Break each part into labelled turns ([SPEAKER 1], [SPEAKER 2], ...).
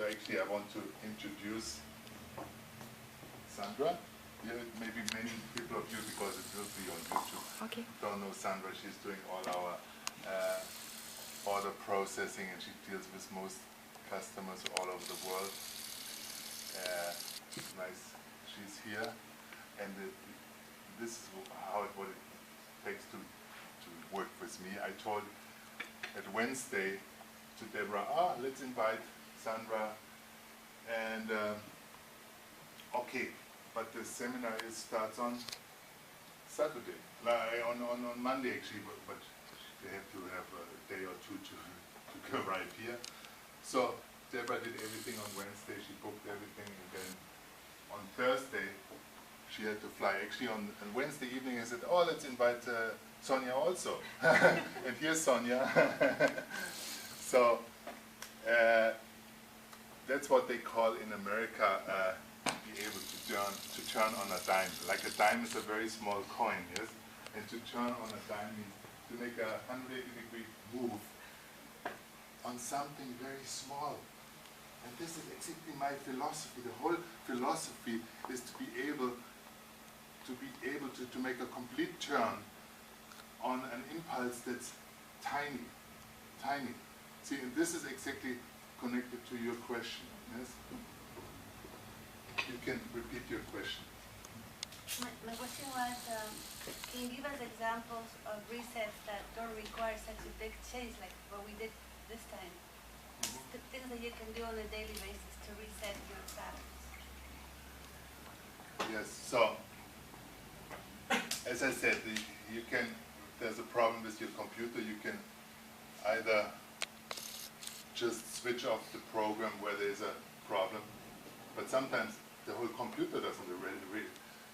[SPEAKER 1] actually I want to introduce Sandra. Here maybe many people of you, because it will be on YouTube,
[SPEAKER 2] Okay.
[SPEAKER 1] don't know Sandra. She's doing all our order processing, and she deals with most customers all over the world. Nice, she's here, and this is what it takes to work with me. I told at Wednesday to Deborah, let's invite Sandra, and okay, but the seminar starts on Saturday, on Monday actually, but they have to have a day or two to arrive here. So Deborah did everything on Wednesday, she booked everything, and then on Thursday she had to fly. Actually on Wednesday evening I said, let's invite Sonia also. And here's Sonia. So that's what they call in America be able to turn on a dime. Like a dime is a very small coin, yes? And to turn on a dime means to make a 180-degree move on something very small. And this is exactly my philosophy. The whole philosophy is to be able to make a complete turn on an impulse that's tiny, tiny. See, and this is exactly connected to your question, yes? You can repeat your question.
[SPEAKER 3] My question was, can you give us examples of resets that don't require such a big change like what we did this time? The things that you can do on a daily basis to reset your patterns.
[SPEAKER 1] Yes, so, as I said, you can, if there's a problem with your computer, you can either just switch off the program where there's a problem, but sometimes the whole computer doesn't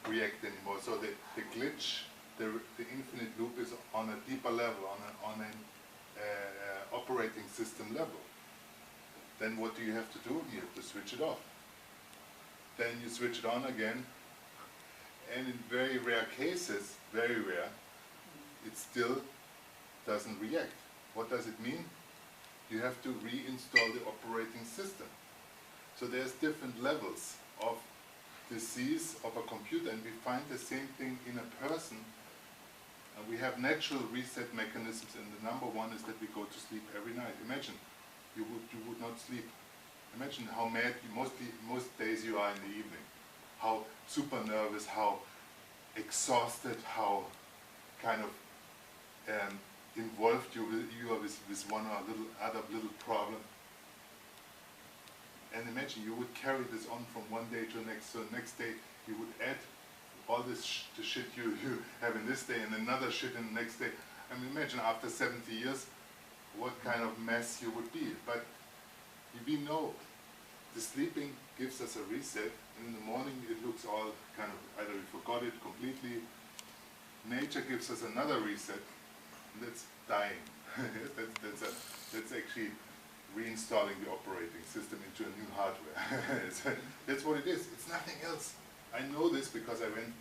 [SPEAKER 1] react anymore. So the glitch, the infinite loop is on a deeper level, on an operating system level. Then what do you have to do? You have to switch it off. Then you switch it on again, and in very rare cases, very rare, it still doesn't react. What does it mean? You have to reinstall the operating system. So there's different levels of disease of a computer, and we find the same thing in a person. And we have natural reset mechanisms, and the number one is that we go to sleep every night. Imagine, you would not sleep. Imagine how mad most days you are in the evening. How super nervous, how exhausted, how kind of involved you are with one or other little problem. And imagine you would carry this on from one day to the next. So the next day you would add all this the shit you have in this day and another shit in the next day. I mean, imagine after 70 years what kind of mess you would be. But we know the sleeping gives us a reset. In the morning it looks all kind of, either we forgot it completely. Nature gives us another reset, and that's dying. that's actually reinstalling the operating system into a new hardware. That's what it is. It's nothing else. I know this because I went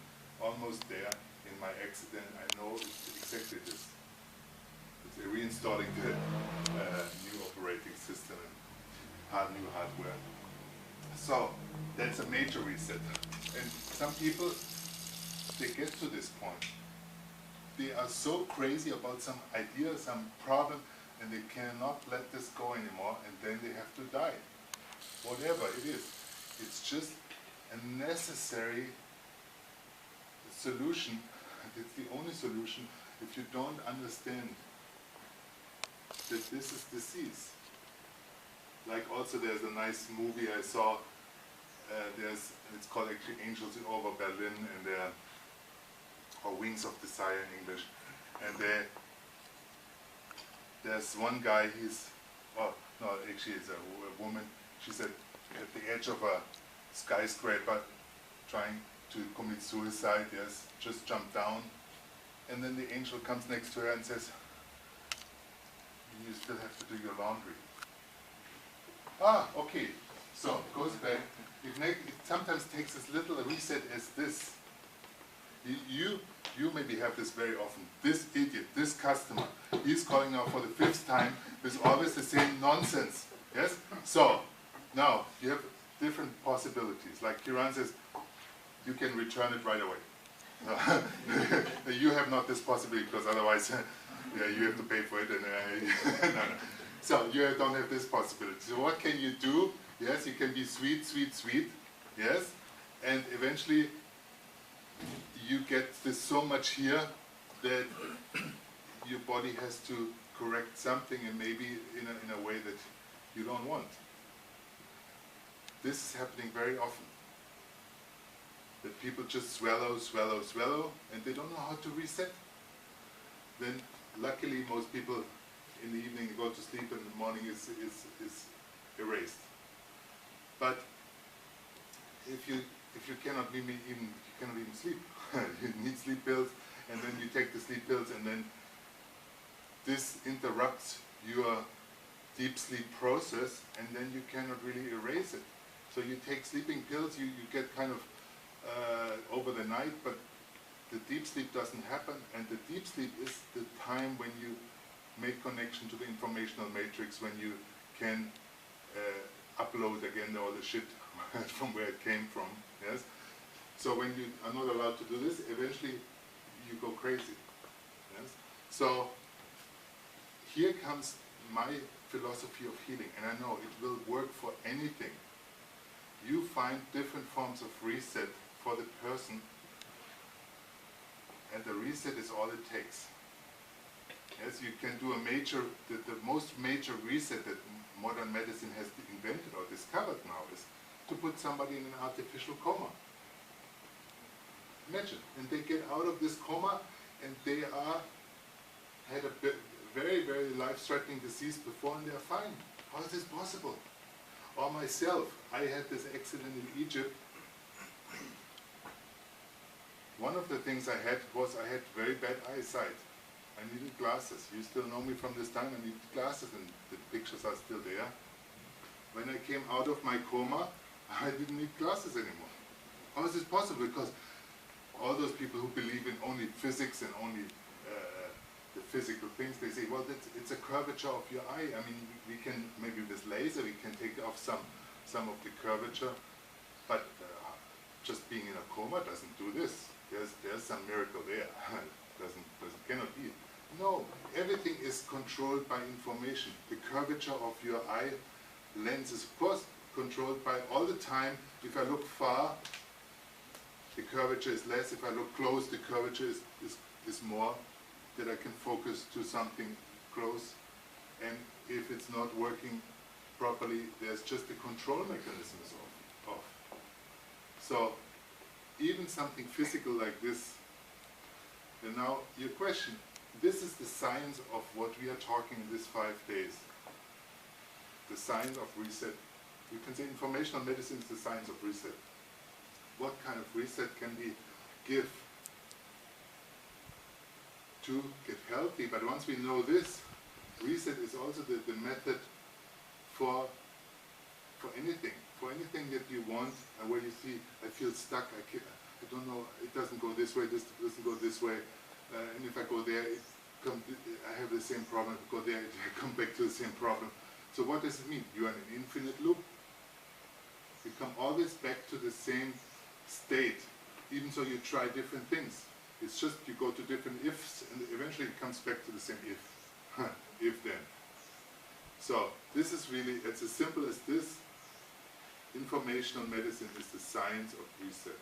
[SPEAKER 1] almost there in my accident. I know it's exactly this. It's reinstalling the new operating system and new hardware. So that's a major reset. And some people, they get to this point. They are so crazy about some idea, some problem, and they cannot let this go anymore, and then they have to die. Whatever it is. It's just a necessary solution. It's the only solution if you don't understand that this is disease. Like also there's a nice movie I saw, it's called actually Angels Over Berlin, and or Wings of Desire in English. And there's one guy, it's a woman, she's at the edge of a skyscraper trying to commit suicide, yes, just jump down. And then the angel comes next to her and says, you still have to do your laundry. Okay, so it goes back. It sometimes takes as little a reset as this. You maybe have this very often. This idiot, this customer, he's calling now for the 5th time with always the same nonsense. Yes? So, Now, you have different possibilities. Like Kiran says, you can return it right away. You have not this possibility because otherwise yeah, you have to pay for it. And, no, no. So you don't have this possibility. So what can you do? Yes, you can be sweet, sweet, sweet. Yes, and eventually you get this so much here that your body has to correct something, and maybe in a way that you don't want. This is happening very often. That people just swallow, swallow, swallow, and they don't know how to reset. Then, luckily, most people in the evening go to sleep, and the morning is erased. But if you cannot even sleep, you need sleep pills, and then you take the sleep pills, and then this interrupts your deep sleep process, and then you cannot really erase it. So you take sleeping pills, you get kind of over the night, but the deep sleep doesn't happen, and the deep sleep is the time when you make connection to the informational matrix, when you can upload again all the shit from where it came from. Yes. So when you are not allowed to do this, eventually you go crazy. Yes. So here comes my philosophy of healing, and I know it will work for anything. You find different forms of reset for the person, and the reset is all it takes. Yes, you can do the most major reset that modern medicine has invented or discovered now is to put somebody in an artificial coma. Imagine, and they get out of this coma, and they had a very, very life-threatening disease before, and they're fine. How is this possible? Or myself, I had this accident in Egypt. One of the things I had was I had very bad eyesight. I needed glasses. You still know me from this time. I needed glasses, and the pictures are still there. When I came out of my coma, I didn't need glasses anymore. How is this possible? Because all those people who believe in only physics and only the physical things, they say, well, it's a curvature of your eye. I mean, we can, maybe with laser, we can take off some of the curvature, but just being in a coma doesn't do this. There's some miracle there. Cannot be. No, everything is controlled by information. The curvature of your eye lens is, of course, controlled by all the time. If I look far, the curvature is less. If I look close, the curvature is more, that I can focus to something close. And if it's not working properly, there's just the control mechanism is off. So even something physical like this. And now your question, this is the science of what we are talking in these 5 days. The science of reset. You can say informational medicine is the science of reset. What kind of reset can we give to get healthy? But once we know this, reset is also the method for anything that you want, and where you see, I feel stuck, I don't know, it doesn't go this way, this doesn't go this way, and if I go there, I have the same problem. If I go there, I come back to the same problem. So what does it mean? You are in an infinite loop. You come always back to the same state, even though you try different things. It's just you go to different ifs, and eventually it comes back to the same if. If then. So this is really, it's as simple as this. Informational medicine is the science of reset.